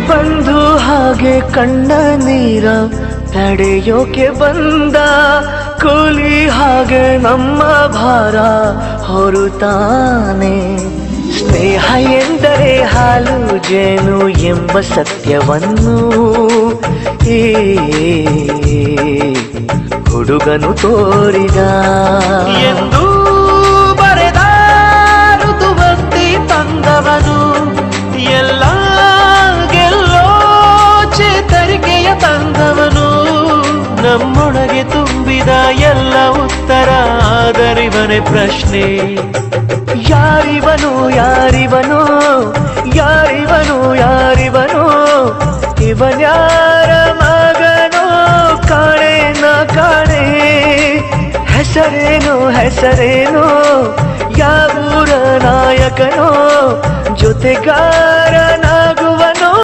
ಬಂದು ಹಾಗೆ ಕಣ್ಣ ನೀರ ತಡೆಯೋಕೆ ಬಂದ ಕೂಲಿ ಹಾಗೆ ನಮ್ಮ ಭಾರ ಹೊರುತ್ತಾನೆ. ಸ್ನೇಹ ಎಂದರೆ ಹಾಲು ಜೇನು ಎಂಬ ಸತ್ಯವನ್ನು ಈ ಹುಡುಗನು ತೋರಿದ ಎಂದು ಬರೆದ ಋತುವಂತಿ ತಂದವನು. ಎಲ್ಲ ಗೆಲ್ಲೋ ಚೇತರಿಕೆಯ ತಂದವನು. ನಮ್ಮೊಳಗೆ ತುಂಬಿದ ಎಲ್ಲ ಉತ್ತರ ಆದರಿವನೇ ಪ್ರಶ್ನೆ. ಯಾರಿವನು ಯಾರಿವನು ಯಾರಿವನು ಯಾರಿವನು ಇವನ್ಯಾರ ಮಗನೋ ಕಾಣೆ ನ ಕಾಣೆ. ಹೆಸರೇನು ಹೆಸರೇನು ಯಾವೂರ ನಾಯಕನೋ ಜೊತೆಗಾರನಾಗು